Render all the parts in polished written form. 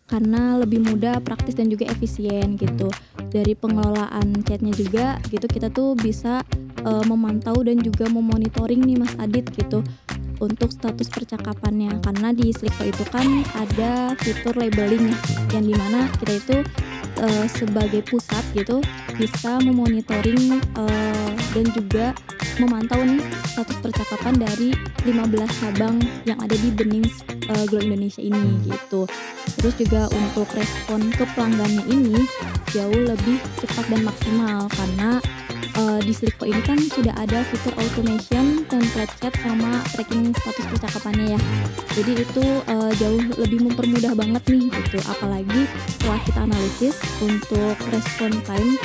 karena lebih mudah, praktis dan juga efisien gitu. Dari pengelolaan chatnya juga gitu kita tuh bisa memantau dan juga memonitoring nih Mas Adit gitu untuk status percakapannya, karena di Slickflow itu kan ada fitur labeling ya, yang dimana kita itu sebagai pusat gitu bisa memonitoring dan juga memantau nih status percakapan dari 15 cabang yang ada di Benings Glow Indonesia ini gitu. Terus juga untuk respon ke pelanggannya ini jauh lebih cepat dan maksimal karena di Slickflow ini kan sudah ada fitur automation, template chat, sama tracking status percakapannya ya. Jadi itu jauh lebih mempermudah banget nih gitu. Apalagi setelah kita analisis untuk respon time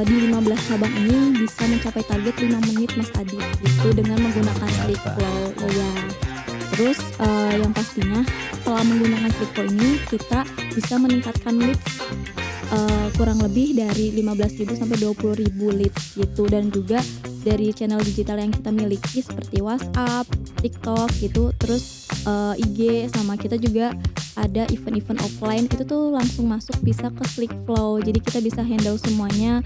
di 15 cabang ini bisa mencapai target 5 menit Mas Adi gitu dengan menggunakan Slickflow. Iya. Terus yang pastinya setelah menggunakan Slickflow ini kita bisa meningkatkan leads kurang lebih dari 15.000 sampai 20.000 leads gitu, dan juga dari channel digital yang kita miliki seperti WhatsApp, TikTok gitu, terus IG, sama kita juga ada event-event offline itu tuh langsung masuk bisa ke Slickflow. Jadi kita bisa handle semuanya.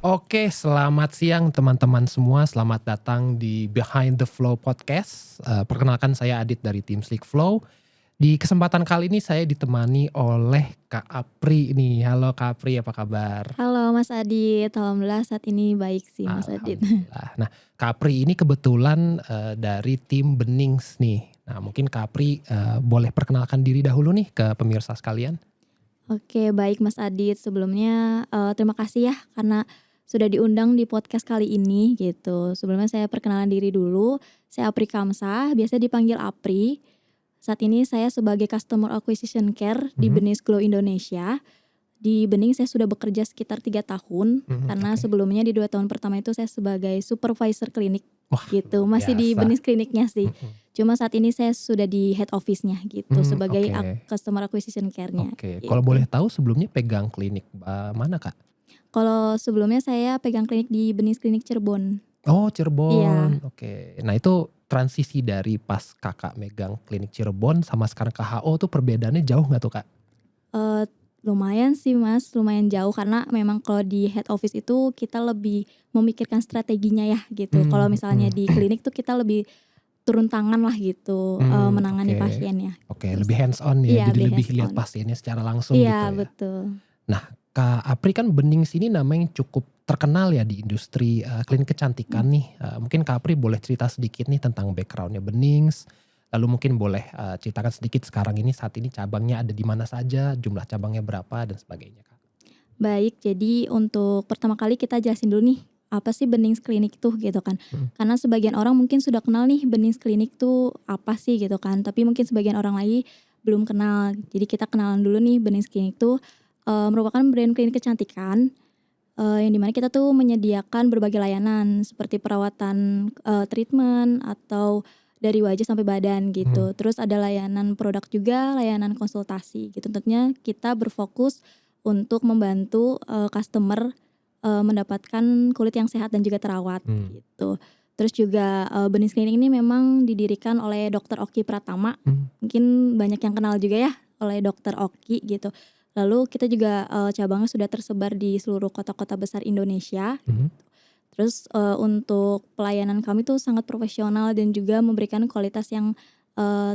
Oke, selamat siang teman-teman semua. Selamat datang di Behind the Flow Podcast. Perkenalkan, saya Adit dari tim Slickflow. Di kesempatan kali ini saya ditemani oleh Kak Apri nih. Halo Kak Apri, apa kabar? Halo Mas Adit, alhamdulillah saat ini baik sih Mas Adit. Alhamdulillah. Nah, Kak Apri ini kebetulan dari tim Benings nih. Nah, mungkin Kak Apri boleh perkenalkan diri dahulu nih ke pemirsa sekalian. Oke, baik Mas Adit. Sebelumnya terima kasih ya karena sudah diundang di podcast kali ini gitu. Sebelumnya saya perkenalan diri dulu. Saya Apri Kamsah, biasa dipanggil Apri. Saat ini saya sebagai Customer Acquisition Care di Benings Glow Indonesia. Di Bening saya sudah bekerja sekitar 3 tahun karena sebelumnya di 2 tahun pertama itu saya sebagai supervisor klinik. Wah, gitu. Masih di biasa. Benings kliniknya sih. Cuma saat ini saya sudah di head office-nya gitu sebagai Oke. Customer Acquisition Care-nya. Oke, Gitu. kalau boleh tahu sebelumnya pegang klinik mana Kak? Kalau sebelumnya saya pegang klinik di Benings Klinik Cirebon. Oh, Cirebon. Iya. Oke. Nah, itu transisi dari pas Kakak megang klinik Cirebon sama sekarang ke HO tuh perbedaannya jauh nggak tuh Kak? Lumayan sih Mas, lumayan jauh karena memang kalau di head office itu kita lebih memikirkan strateginya ya gitu. Kalau misalnya di klinik tuh kita lebih turun tangan lah gitu, menangani pasiennya. Oke, Terus, lebih hands on ya, iya, jadi lebih hands lihat on. pasiennya secara langsung gitu Iya ya. betul. Nah, Kak Apri kan Benings ini namanya cukup terkenal ya di industri klinik kecantikan nih. Mungkin Kak Apri boleh cerita sedikit nih tentang backgroundnya Benings. Lalu mungkin boleh ceritakan sedikit sekarang ini saat ini cabangnya ada di mana saja, jumlah cabangnya berapa dan sebagainya Kak. Baik, jadi untuk pertama kali kita jelasin dulu nih, apa sih Benings Klinik tuh gitu kan. Karena sebagian orang mungkin sudah kenal nih Benings Klinik tuh apa sih gitu kan. Tapi mungkin sebagian orang lagi belum kenal. Jadi kita kenalan dulu nih, Benings Klinik tuh merupakan brand klinik kecantikan yang dimana kita tuh menyediakan berbagai layanan seperti perawatan treatment atau dari wajah sampai badan gitu. Terus ada layanan produk juga, layanan konsultasi gitu. Tentunya kita berfokus untuk membantu customer mendapatkan kulit yang sehat dan juga terawat gitu. Terus juga Benings Klinik ini memang didirikan oleh Dr. Oki Pratama. Mungkin banyak yang kenal juga ya oleh Dr. Oki gitu. Lalu kita juga cabangnya sudah tersebar di seluruh kota-kota besar Indonesia. Terus untuk pelayanan kami tuh sangat profesional dan juga memberikan kualitas yang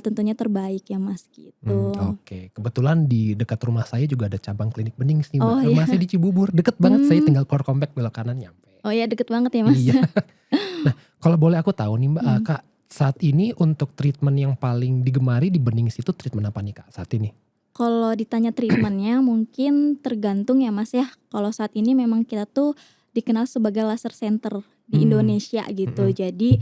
tentunya terbaik ya Mas gitu. Oke, kebetulan di dekat rumah saya juga ada cabang klinik Benings nih Mbak. Oh, Rumah iya. saya di Cibubur, deket banget, saya tinggal keluar komplek belok kanan nyampe. Oh ya, deket banget ya Mas. Iya. Nah, kalau boleh aku tahu nih Mbak, Kak, saat ini untuk treatment yang paling digemari di Benings itu treatment apa nih Kak saat ini? Kalau ditanya treatmentnya mungkin tergantung ya Mas ya. Kalau saat ini memang kita tuh dikenal sebagai laser center di Indonesia gitu. Jadi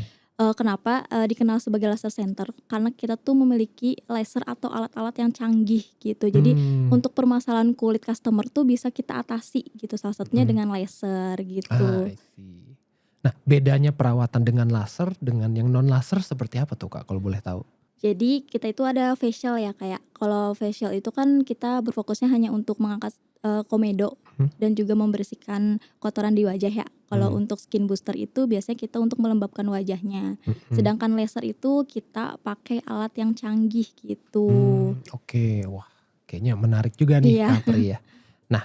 kenapa dikenal sebagai laser center? Karena kita tuh memiliki laser atau alat-alat yang canggih gitu. Jadi untuk permasalahan kulit customer tuh bisa kita atasi gitu. Salah satunya dengan laser gitu. I see. Nah, bedanya perawatan dengan laser dengan yang non laser seperti apa tuh Kak kalau boleh tahu? Jadi kita itu ada facial ya, kayak kalau facial itu kan kita berfokusnya hanya untuk mengangkat komedo dan juga membersihkan kotoran di wajah ya. Kalau Hmm. untuk skin booster itu biasanya kita untuk melembabkan wajahnya. Mhm. Sedangkan laser itu kita pakai alat yang canggih gitu. Oke. Wah, kayaknya menarik juga nih Iya. Kak Apri ya. Nah,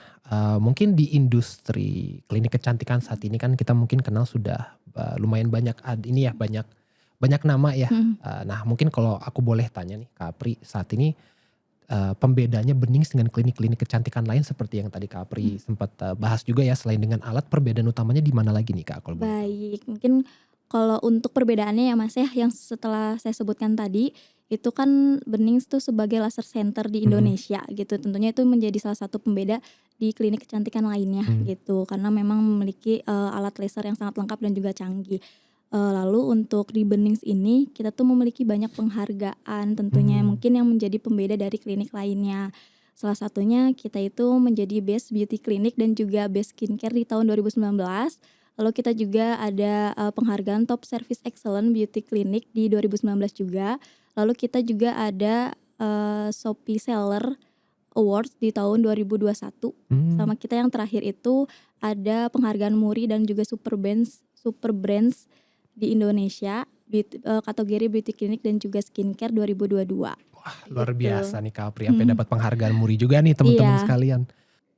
mungkin di industri klinik kecantikan saat ini kan kita mungkin kenal sudah, lumayan banyak ini ya, banyak banyak nama ya. Mhm. Nah mungkin kalau aku boleh tanya nih Kak Apri, saat ini, pembedanya Benings dengan klinik-klinik kecantikan lain seperti yang tadi Kak Apri sempat, bahas juga ya, selain dengan alat, perbedaan utamanya di mana lagi nih Kak, kalau boleh tahu? Baik, mungkin kalau untuk perbedaannya ya Mas ya, yang setelah saya sebutkan tadi, itu kan Benings tuh sebagai laser center di Mhm. Indonesia gitu. Tentunya itu menjadi salah satu pembeda di klinik kecantikan lainnya Mmm. gitu. Karena memang memiliki, alat laser yang sangat lengkap dan juga canggih. Lalu untuk di Benings ini kita tuh memiliki banyak penghargaan tentunya, Mmm. mungkin yang menjadi pembeda dari klinik lainnya. Salah satunya kita itu menjadi Best Beauty Clinic dan juga Best Skincare di tahun 2019. Lalu kita juga ada, penghargaan Top Service Excellent Beauty Clinic di 2019 juga. Lalu kita juga ada, Shopee Seller Awards di tahun 2021. Mmm. Sama kita yang terakhir itu ada penghargaan Muri dan juga Super Brands di Indonesia, kategori Beauty Clinic dan juga Skincare 2022, Wah, luar gitu. biasa nih Kak Apri, sampai dapat penghargaan Muri juga nih teman-teman Iya. sekalian.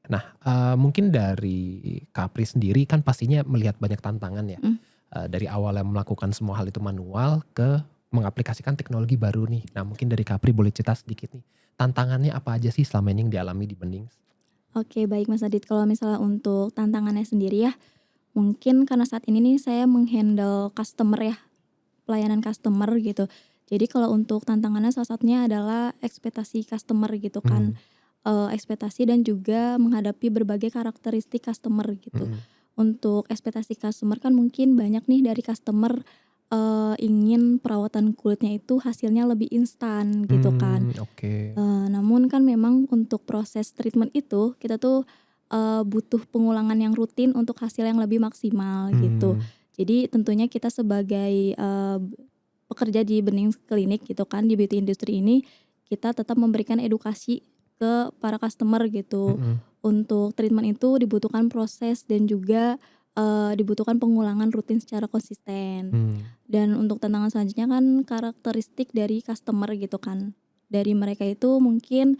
Nah, mungkin dari Kak Apri sendiri kan pastinya melihat banyak tantangan ya, Mhm. dari awalnya melakukan semua hal itu manual ke mengaplikasikan teknologi baru nih. Nah mungkin dari Kak Apri boleh cerita sedikit nih, tantangannya apa aja sih selama ini yang dialami di Benings? Oke baik Mas Adit, kalau misalnya untuk tantangannya sendiri ya, mungkin karena saat ini nih saya meng-handle customer ya, pelayanan customer gitu. Jadi kalau untuk tantangannya salah satunya adalah ekspektasi customer gitu kan, Mmm. ekspektasi dan juga menghadapi berbagai karakteristik customer gitu. Mhm. Untuk ekspektasi customer kan mungkin banyak nih dari customer, ingin perawatan kulitnya itu hasilnya lebih instan gitu kan. Oke. Namun kan memang untuk proses treatment itu kita tuh, butuh pengulangan yang rutin untuk hasil yang lebih maksimal gitu. Mmm. Jadi tentunya kita sebagai, pekerja di Benings Clinic gitu kan, di beauty industry ini, kita tetap memberikan edukasi ke para customer gitu. Mhm. Untuk treatment itu dibutuhkan proses dan juga, dibutuhkan pengulangan rutin secara konsisten. Mmm. Dan untuk tantangan selanjutnya kan karakteristik dari customer gitu kan. Dari mereka itu mungkin,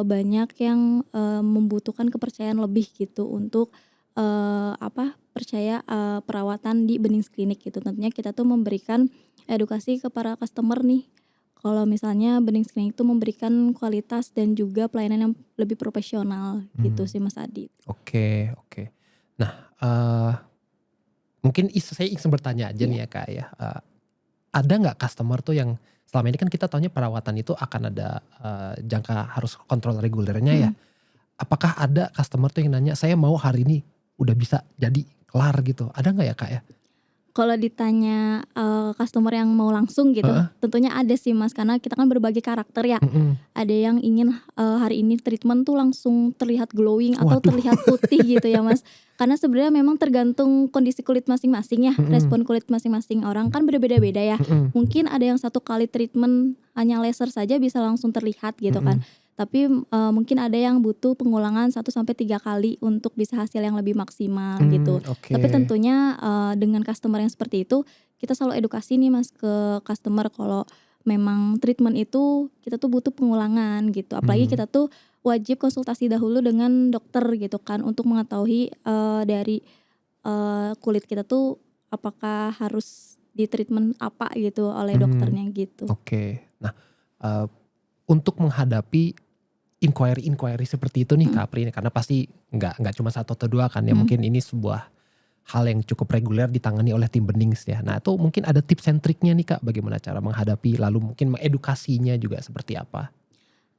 banyak yang, membutuhkan kepercayaan lebih gitu untuk, percaya, perawatan di Benings Clinic gitu. Tentunya kita tuh memberikan edukasi ke para customer nih, kalau misalnya Benings Clinic itu memberikan kualitas dan juga pelayanan yang lebih profesional gitu Mmm. sih Mas Adit. Oke oke. Nah, mungkin saya iseng bertanya aja Iya. nih ya Kak ya, ada nggak customer tuh yang selama ini kan kita taunya perawatan itu akan ada, jangka harus kontrol regulernya ya. Mhm. Apakah ada customer tuh yang nanya, "Saya mau hari ini udah bisa jadi, kelar," gitu, ada nggak ya Kak ya? Kalau ditanya, customer yang mau langsung gitu, Heeh. tentunya ada sih Mas, karena kita kan berbagai karakter ya. Mhm. Ada yang ingin, hari ini treatment tuh langsung terlihat glowing atau Waduh. terlihat putih gitu ya Mas. Karena sebenarnya memang tergantung kondisi kulit masing-masing ya, Mhm. respon kulit masing-masing orang kan berbeda-beda ya. Mhm. Mungkin ada yang 1 kali treatment hanya laser saja bisa langsung terlihat gitu kan. Mhm. Tapi, mungkin ada yang butuh pengulangan 1 sampai 3 kali untuk bisa hasil yang lebih maksimal gitu. Tapi Oke. tentunya, dengan customer yang seperti itu, kita selalu edukasi nih Mas ke customer kalau memang treatment itu kita tuh butuh pengulangan gitu. Apalagi Mmm. kita tuh wajib konsultasi dahulu dengan dokter gitu kan untuk mengetahui, dari, kulit kita tuh apakah harus di-treatment apa gitu oleh Mmm. dokternya gitu. Oke. Nah, eee, untuk menghadapi inquiry-inquiry seperti itu nih Mhm. Kak Apri, karena pasti nggak cuma 1 atau 2 kan ya, Mhm. mungkin ini sebuah hal yang cukup reguler ditangani oleh tim Benings ya. Nah itu mungkin ada tips and triknya nih Kak, bagaimana cara menghadapi lalu mungkin mengedukasinya juga seperti apa?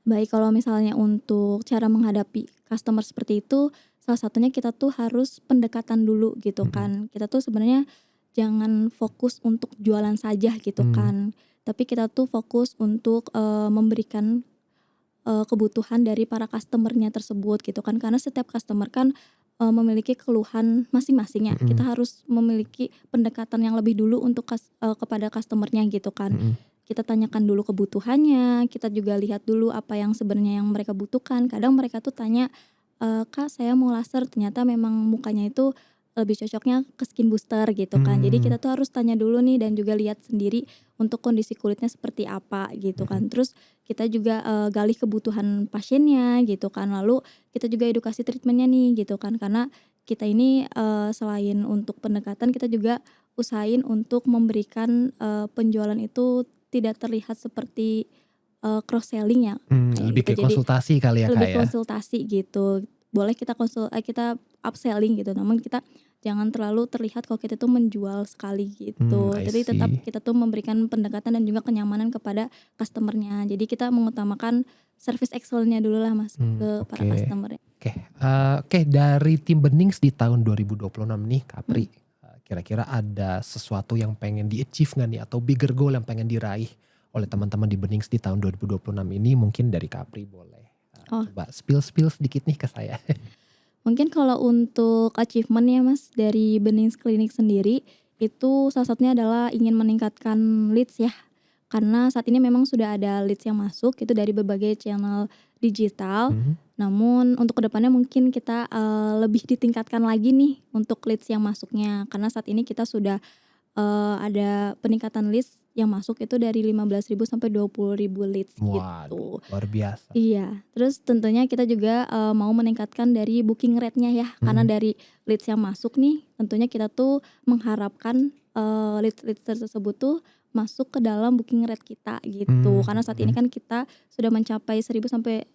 Baik, kalau misalnya untuk cara menghadapi customer seperti itu, salah satunya kita tuh harus pendekatan dulu gitu Mhm. kan. Kita tuh sebenarnya jangan fokus untuk jualan saja gitu Mmm. kan. Tapi kita tuh fokus untuk, memberikan, kebutuhan dari para customer-nya tersebut gitu kan. Karena setiap customer kan, memiliki keluhan masing-masing ya. Kita Mhm. harus memiliki pendekatan yang lebih dulu untuk kepada customer-nya gitu kan. Mhm. Kita tanyakan dulu kebutuhannya, kita juga lihat dulu apa yang sebenarnya yang mereka butuhkan. Kadang mereka tuh tanya, "Kak saya mau laser," ternyata memang mukanya itu, lebih cocoknya ke skin booster gitu kan. Jadi Mmm, kita tuh harus tanya dulu nih dan juga lihat sendiri untuk kondisi kulitnya seperti apa gitu mhm. kan. Terus kita juga, gali kebutuhan pasiennya gitu kan. Lalu kita juga edukasi treatment-nya nih gitu kan. Karena kita ini, selain untuk pendekatan kita juga usahain untuk memberikan, penjualan itu tidak terlihat seperti, cross selling ya, kayak Lebih gitu. ke Jadi konsultasi kali ya, Kak, lebih ya? konsultasi gitu. Boleh kita upselling gitu, namun kita jangan terlalu terlihat kalau kita tuh menjual sekali gitu. I Tapi tetap see. kita tuh memberikan pendekatan dan juga kenyamanan kepada customer-nya. Jadi kita mengutamakan service excellent-nya dulu lah Mas, ke para Oke. customer. Oke, dari tim Benings di tahun 2026 nih, Kapri, Mhm. kira-kira ada sesuatu yang pengen di-achieve nggak nih atau bigger goal yang pengen diraih oleh teman-teman di Benings di tahun 2026 ini? Mungkin dari Kapri boleh, Oh, coba spill-spill sedikit nih ke saya. mungkin kalau untuk achievement ya Mas, dari Benings Clinic sendiri, itu salah satunya adalah ingin meningkatkan leads ya. Karena saat ini memang sudah ada leads yang masuk itu dari berbagai channel digital, Mhm, namun untuk kedepannya mungkin kita, lebih ditingkatkan lagi nih untuk leads yang masuknya. Karena saat ini kita sudah ada peningkatan leads yang masuk itu dari 15.000 sampai 20.000 leads waduh gitu. luar biasa. Iya, terus tentunya kita juga, mau meningkatkan dari booking rate-nya ya, karena Mhm, dari leads yang masuk nih, tentunya kita tuh mengharapkan, leads-leads tersebut tuh masuk ke dalam booking rate kita gitu. Karena saat ini mhm, kan kita sudah mencapai 1.000 sampai,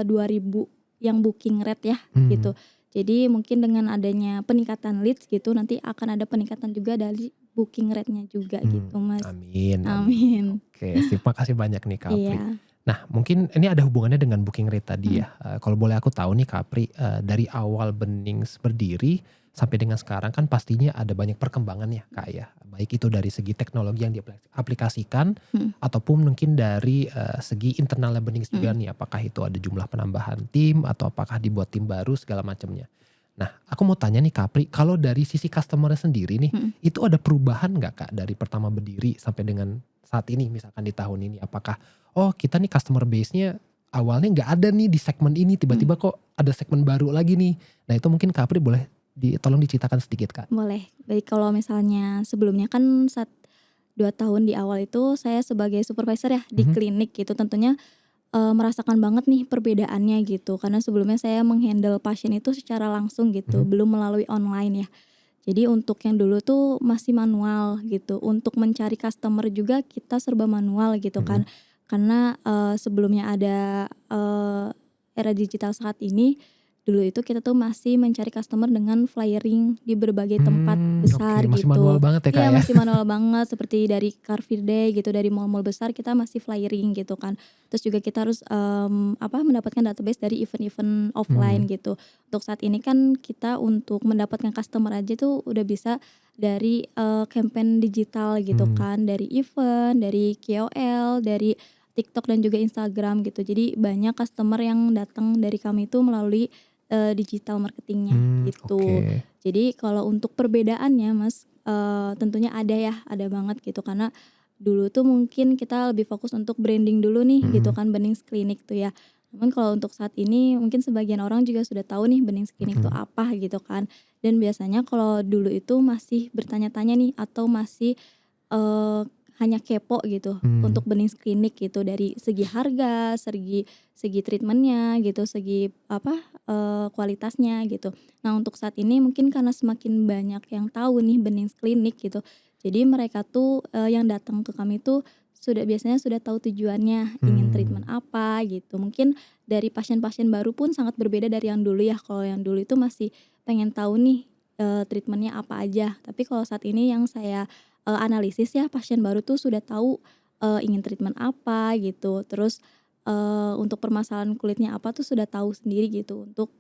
2.000 yang booking rate ya, mhm, gitu. Jadi mungkin dengan adanya peningkatan leads gitu, nanti akan ada peningkatan juga dari booking rate-nya juga gitu, Mas. amin amin. Amin. Oke sip, makasih banyak nih, Kapri. Iya, Nah, mungkin ini ada hubungannya dengan booking rate tadi mhm ya. Kalau boleh aku tahu nih Kapri, dari awal Benings berdiri sampai dengan sekarang kan pastinya ada banyak perkembangan ya Kak ya. Baik itu dari segi teknologi yang diaplikasikan mhm ataupun mungkin dari, segi internalnya Benings juga mhm nih. Apakah itu ada jumlah penambahan tim atau apakah dibuat tim baru segala macamnya. Nah, aku mau tanya nih Kapri, kalau dari sisi customer-nya sendiri nih, mhm. itu ada perubahan nggak Kak dari pertama berdiri sampai dengan saat ini misalkan di tahun ini? Apakah oh kita nih customer base-nya awalnya nggak ada nih di segmen ini, Mhm, tiba-tiba kok ada segmen baru lagi nih. Nah itu mungkin Kak Apri boleh tolong diceritakan sedikit Kak? boleh. Baik, kalau misalnya sebelumnya kan 2 tahun di awal itu saya sebagai supervisor ya di Mhm, klinik gitu tentunya, merasakan banget nih perbedaannya gitu karena sebelumnya saya meng-handle pasien itu secara langsung gitu mhm, belum melalui online ya. Jadi untuk yang dulu tuh masih manual gitu, untuk mencari customer juga kita serba manual gitu mhm, kan. Karena, sebelumnya ada, era digital saat ini, dulu itu kita tuh masih mencari customer dengan flyering di berbagai tempat oke besar masih manual gitu. banget ya Kak Iya ya? masih manual banget seperti dari Car Free Day gitu, dari mall-mall besar kita masih flyering gitu kan. Terus juga kita harus, mendapatkan database dari event-event Mmm, offline gitu. Untuk saat ini kan kita untuk mendapatkan customer aja tuh udah bisa dari, campaign digital gitu mmm, kan, dari event, dari KOL, dari TikTok dan juga Instagram gitu. Jadi banyak customer yang datang dari kami itu melalui, digital marketing-nya oke, gitu. Jadi kalau untuk perbedaannya Mas, tentunya ada ya, ada banget gitu karena dulu tuh mungkin kita lebih fokus untuk branding dulu nih gitu mhm, kan, Benings Klinik tuh ya. Namun kalau untuk saat ini mungkin sebagian orang juga sudah tahu nih Benings Klinik tuh mhm, apa gitu kan. Dan biasanya kalau dulu itu masih bertanya-tanya nih atau masih, eee, hanya kepo gitu mmm, untuk Benings Klinik gitu dari segi harga, segi segi treatment-nya gitu, segi apa, kualitasnya gitu. Nah untuk saat ini mungkin karena semakin banyak yang tahu nih Benings Klinik gitu, jadi mereka tuh, yang datang ke kami tuh biasanya sudah tahu tujuannya, ingin treatment mmm, apa gitu. Mungkin dari pasien-pasien baru pun sangat berbeda dari yang dulu ya, kalau yang dulu itu masih pengen tahu nih, treatment apa aja. Tapi kalau saat ini yang saya, analisis ya, pasien baru tuh sudah tahu, ingin treatment apa gitu. Terus, untuk permasalahan kulitnya apa tuh sudah tahu sendiri gitu, untuk,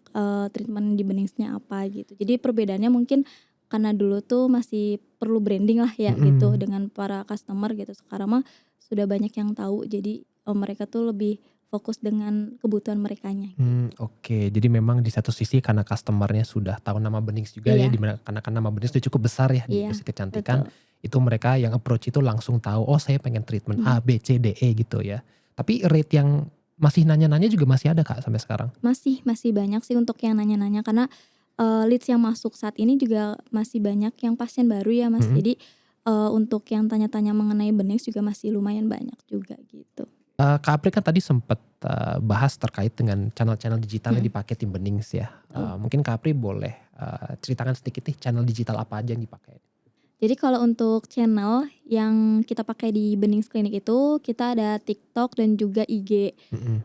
treatment di Beningsnya apa gitu. Jadi perbedaannya mungkin karena dulu tuh masih perlu branding lah ya gitu mhm. dengan para customer gitu, sekarang mah sudah banyak yang tahu jadi, mereka tuh lebih fokus dengan kebutuhan merekanya gitu. Oke. Jadi memang di satu sisi karena customer-nya sudah tahu nama Benings juga ya, Iya di mana karena kan nama Benings itu cukup besar ya di iya, industri kecantikan, betul. itu mereka yang approach itu langsung tahu, "Oh saya pengen treatment Mhm. A, B, C, D, E," gitu ya. Tapi rate yang masih nanya-nanya juga masih ada Kak sampai sekarang? Masih banyak sih untuk yang nanya-nanya karena, leads yang masuk saat ini juga masih banyak yang pasien baru ya Mas. Mhm. Jadi, untuk yang tanya-tanya mengenai Benings juga masih lumayan banyak juga gitu. Kak Apri kan tadi sempet, bahas terkait dengan channel-channel digital yang Mhm, dipakai tim Benings ya. betul. Mungkin Kak Apri boleh, ceritakan sedikit nih channel digital apa aja yang dipakai? Jadi kalau untuk channel yang kita pakai di Benings Klinik itu, kita ada TikTok dan juga IG. Mhm.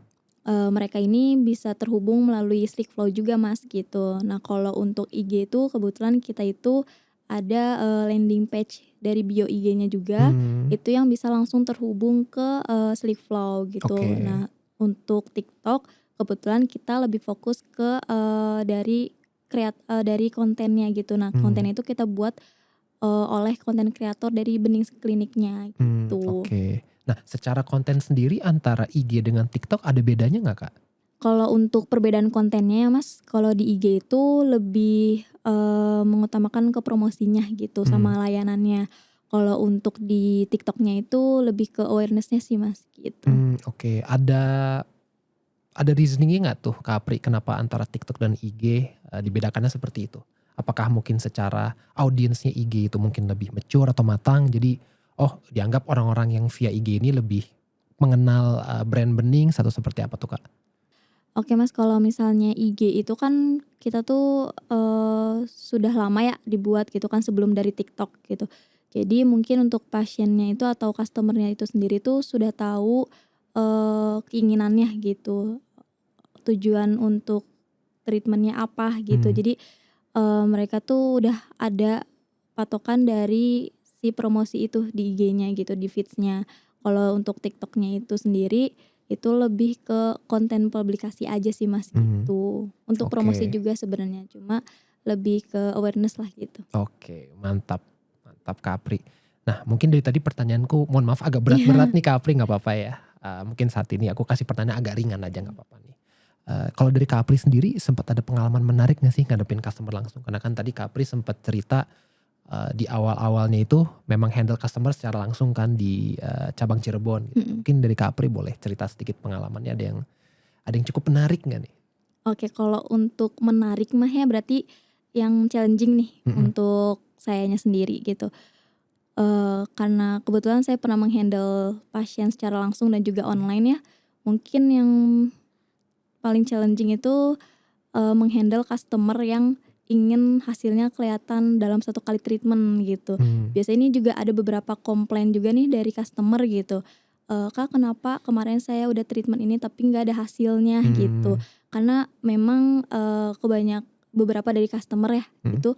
Mereka ini bisa terhubung melalui Sleekflow juga Mas, gitu. Nah kalau untuk IG itu kebetulan kita itu ada, landing page dari bio IG-nya juga, Mmm, itu yang bisa langsung terhubung ke, Sleekflow gitu. oke. Nah untuk TikTok kebetulan kita lebih fokus ke, dari kontennya gitu. Nah Mmm. konten itu kita buat, oleh konten kreator dari Benings Kliniknya gitu. Oke. Nah, secara konten sendiri antara IG dengan TikTok ada bedanya nggak, Kak? Kalau untuk perbedaan kontennya ya Mas, kalau di IG itu lebih, mengutamakan ke promosinya gitu Mmm, sama layanannya. Kalau untuk di TikTok-nya itu lebih ke awareness-nya sih Mas, gitu. oke. Ada reasoning-nya nggak tuh, Kak Apri, kenapa antara TikTok dan IG, dibedakannya seperti itu? Apakah mungkin secara audiensnya IG itu mungkin lebih mature atau matang, jadi, oh dianggap orang-orang yang via IG ini lebih mengenal, brand Benings atau seperti apa tuh, Kak? Oke Mas, kalau misalnya IG itu kan kita tuh, sudah lama ya dibuat gitu kan sebelum dari TikTok gitu. Jadi mungkin untuk pasiennya itu atau customer-nya itu sendiri tuh sudah tahu, keinginannya gitu, tujuan untuk treatment-nya apa gitu. Mmm, Jadi, mereka tuh udah ada patokan dari si promosi itu di IG-nya gitu, di feeds-nya. Kalau untuk TikTok-nya itu sendiri, itu lebih ke konten publikasi aja sih Mas, mhm, gitu. Untuk oke. promosi juga sebenarnya, cuma lebih ke awareness lah gitu. Oke, mantap mantap Kak Apri. Nah, mungkin dari tadi pertanyaanku mohon maaf agak berat-berat Iya. nih Kak Apri, nggak apa-apa ya? Mungkin saat ini aku kasih pertanyaan agak ringan aja nggak apa-apa nih. Kalau dari Kak Apri sendiri sempat ada pengalaman menarik nggak sih ngadepin customer langsung? Karena kan tadi Kak Apri sempat cerita, di awal-awalnya itu memang handle customer secara langsung kan di, cabang Cirebon gitu. Mhm. Mungkin dari Kak Apri boleh cerita sedikit pengalamannya ada yang cukup menarik nggak nih? Oke, kalau untuk menarik mah ya berarti yang challenging nih Mhm, untuk sayanya sendiri gitu. Karena kebetulan saya pernah meng-handle pasien secara langsung dan juga online ya, mungkin yang paling challenging itu, meng-handle customer yang ingin hasilnya kelihatan dalam 1 kali treatment gitu. mmm, Biasanya ini juga ada beberapa komplain juga nih dari customer gitu, "Kak, kenapa kemarin saya udah treatment ini tapi nggak ada hasilnya?" Gitu. mmm, Karena memang, beberapa dari customer ya, mhm, itu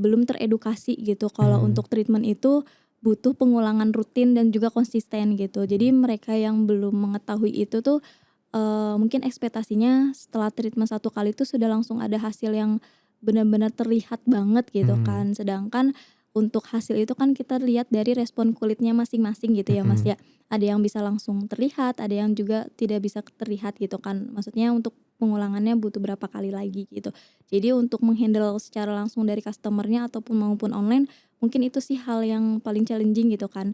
belum teredukasi gitu kalau mmm, untuk treatment itu butuh pengulangan rutin dan juga konsisten gitu. mhm, Jadi mereka yang belum mengetahui itu tuh, mungkin ekspektasinya setelah treatment 1 kali itu sudah langsung ada hasil yang benar-benar terlihat banget gitu mmm, kan. Sedangkan untuk hasil itu kan kita lihat dari respon kulitnya masing-masing gitu ya Mas mhm. ya. Ada yang bisa langsung terlihat, ada yang juga tidak bisa terlihat gitu kan. Maksudnya untuk pengulangannya butuh berapa kali lagi gitu. Jadi untuk meng-handle secara langsung dari customer-nya ataupun maupun online, mungkin itu sih hal yang paling challenging gitu kan.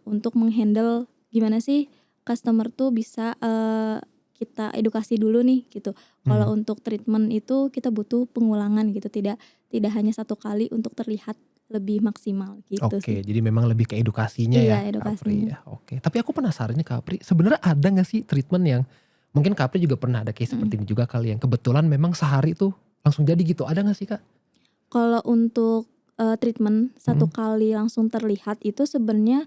Untuk meng-handle gimana sih customer tuh bisa, kita edukasi dulu nih gitu. Kalau Mmm, untuk treatment itu kita butuh pengulangan gitu, tidak tidak hanya 1 kali untuk terlihat lebih maksimal gitu oke, sih. jadi memang lebih ke edukasinya Iya ya, Kak Apri edukasinya. ya, oke. Tapi aku penasaran nih Kak Apri, sebenarnya ada nggak sih treatment yang mungkin Kak Apri juga pernah ada case Mhm. seperti ini juga kali yang kebetulan memang sehari tuh langsung jadi gitu, ada nggak sih, Kak? Kalau untuk, treatment satu Mhm, kali langsung terlihat itu sebenarnya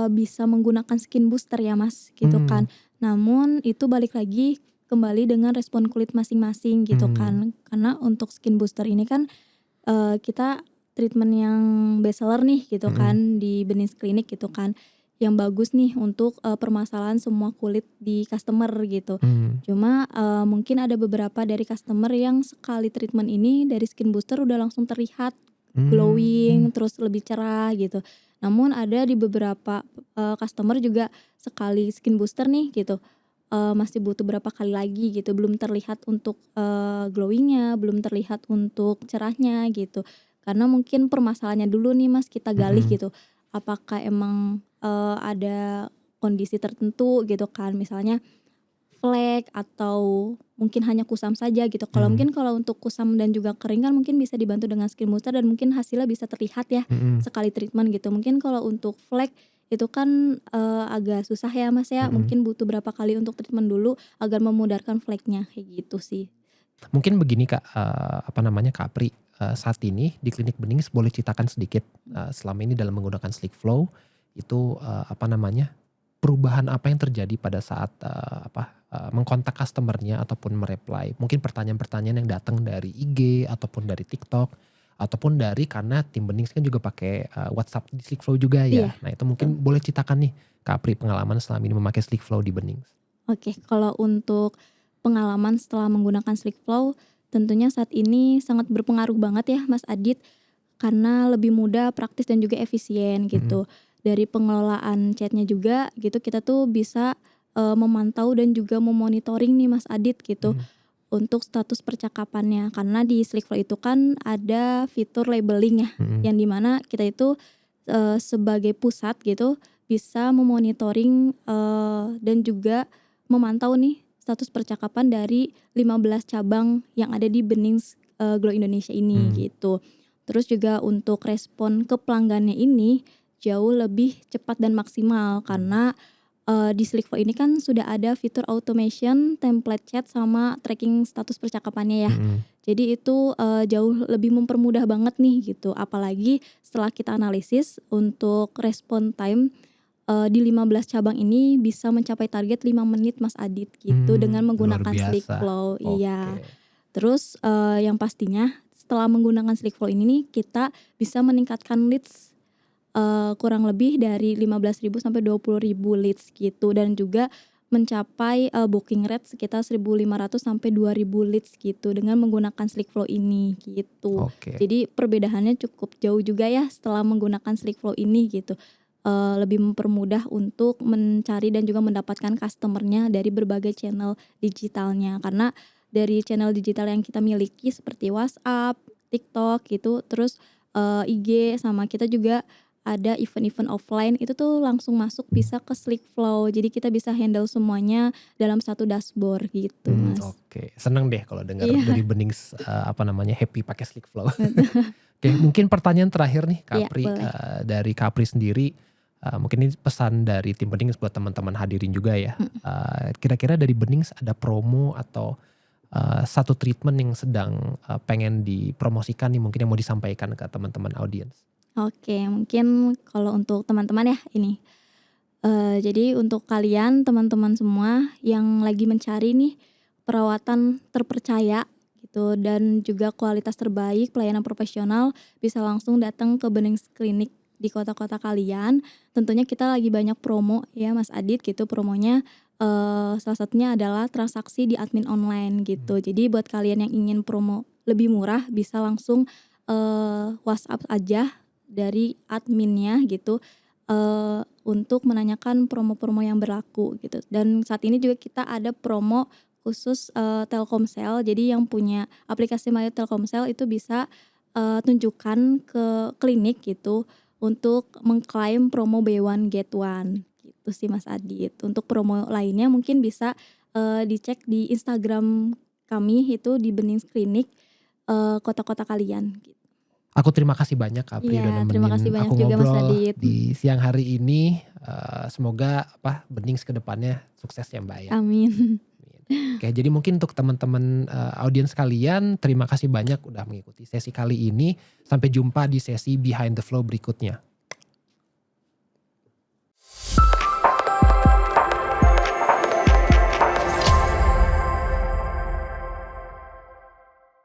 bisa menggunakan skin booster ya Mas, gitu mmm, kan. Namun itu balik lagi kembali dengan respon kulit masing-masing gitu mmm, kan. Karena untuk skin booster ini kan, kita treatment yang best seller nih gitu mhm, kan di Benis Klinik gitu kan, yang bagus nih untuk, permasalahan semua kulit di customer gitu. mmm, Cuma, mungkin ada beberapa dari customer yang sekali treatment ini dari skin booster udah langsung terlihat mmm, glowing, terus lebih cerah gitu. Namun ada di beberapa, customer juga sekali skin booster nih gitu, masih butuh berapa kali lagi gitu, belum terlihat untuk, glowing-nya, belum terlihat untuk cerahnya gitu. Karena mungkin permasalahannya dulu nih Mas kita gali mhm, gitu, apakah emang, ada kondisi tertentu gitu kan, misalnya flek atau mungkin hanya kusam saja gitu. Kalau Mhm. mungkin kalau untuk kusam dan juga kering kan mungkin bisa dibantu dengan skin booster dan mungkin hasilnya bisa terlihat ya Mhm. sekali treatment gitu. Mungkin kalau untuk flek itu kan, agak susah ya Mas ya, Mhm. mungkin butuh berapa kali untuk treatment dulu agar memudarkan fleknya, kayak gitu sih. Mungkin begini Kak, apa namanya, Kak Apri, saat ini di klinik Benings boleh ceritakan sedikit, selama ini dalam menggunakan SlickFlow itu, apa namanya, perubahan apa yang terjadi pada saat, mengkontak customer-nya ataupun me-reply mungkin pertanyaan-pertanyaan yang datang dari IG ataupun dari TikTok, ataupun dari karena tim Benings kan juga pakai, WhatsApp di SlickFlow juga Iya, ya. Nah itu mungkin betul. boleh ceritakan nih Kak Apri pengalaman selama ini memakai SlickFlow di Benings. Oke, kalau untuk pengalaman setelah menggunakan SlickFlow, tentunya saat ini sangat berpengaruh banget ya Mas Adit, karena lebih mudah, praktis dan juga efisien Mhm. gitu. Dari pengelolaan chat-nya juga gitu, kita tuh bisa, memantau dan juga memonitoring nih Mas Adit gitu, Mhm. untuk status percakapannya. Karena di SlickFlow itu kan ada fitur labeling ya, Mhm. yang di mana kita itu, sebagai pusat gitu, bisa memonitoring, dan juga memantau nih status percakapan dari 15 cabang yang ada di Benings, Glow Indonesia ini Mmm. gitu. Terus juga untuk respon ke pelanggannya ini jauh lebih cepat dan maksimal Mmm. karena, di SlickFlow ini kan sudah ada fitur automation, template chat, sama tracking status percakapannya ya. Mhm. Jadi itu, jauh lebih mempermudah banget nih gitu. Apalagi setelah kita analisis untuk respon time, di 15 cabang ini bisa mencapai target 5 menit Mas Adit gitu dengan Luar menggunakan biasa. SlickFlow, iya. Oke. Terus, yang pastinya setelah menggunakan SlickFlow ini nih kita bisa meningkatkan leads, kurang lebih dari 15.000 sampai 20.000 leads gitu dan juga mencapai, booking rate sekitar 1.500 sampai 2.000 leads gitu dengan menggunakan SlickFlow ini gitu. Oke. Jadi perbedaannya cukup jauh juga ya setelah menggunakan SlickFlow ini gitu, lebih mempermudah untuk mencari dan juga mendapatkan customer-nya dari berbagai channel digitalnya. Karena dari channel digital yang kita miliki seperti WhatsApp, TikTok gitu, terus, IG, sama kita juga ada event-event offline itu tuh langsung masuk bisa ke SlickFlow. Jadi kita bisa handle semuanya dalam satu dashboard gitu, Mas. Oke. Seneng deh kalau dengar dari Iya, Benings, happy pakai SlickFlow. betul. Oke, mungkin pertanyaan terakhir nih Kak Iya, Apri, boleh. dari Kak Apri sendiri, mungkin ini pesan dari tim Benings buat teman-teman hadirin juga ya. Mhm. Kira-kira dari Benings ada promo atau, satu treatment yang sedang, pengen dipromosikan nih mungkin yang mau disampaikan ke teman-teman audiens? Oke, mungkin kalau untuk teman-teman ya ini, jadi untuk kalian teman-teman semua yang lagi mencari nih perawatan terpercaya gitu dan juga kualitas terbaik, pelayanan profesional, bisa langsung datang ke Benings Klinik di kota-kota kalian. Tentunya kita lagi banyak promo ya Mas Adit gitu, promonya, salah satunya adalah transaksi di admin online Mmm. gitu. Jadi buat kalian yang ingin promo lebih murah bisa langsung, WhatsApp aja dari adminnya gitu, untuk menanyakan promo-promo yang berlaku gitu. Dan saat ini juga kita ada promo khusus, Telkomsel. Jadi yang punya aplikasi My Telkomsel itu bisa, tunjukkan ke klinik gitu untuk mengklaim promo buy one get one gitu sih Mas Adit. Untuk promo lainnya mungkin bisa, dicek di Instagram kami itu di Benings Klinik, kota-kota kalian gitu. Aku terima kasih banyak Kak Apri Iya, udah terima kasih nemenin banyak aku juga Mas ngobrol Adit. di siang hari ini, semoga Benings ke depannya sukses ya Mbak ya. Amin. Amin. Oke, jadi mungkin untuk teman-teman, audiens sekalian terima kasih banyak udah mengikuti sesi kali ini, sampai jumpa di sesi Behind the Flow berikutnya.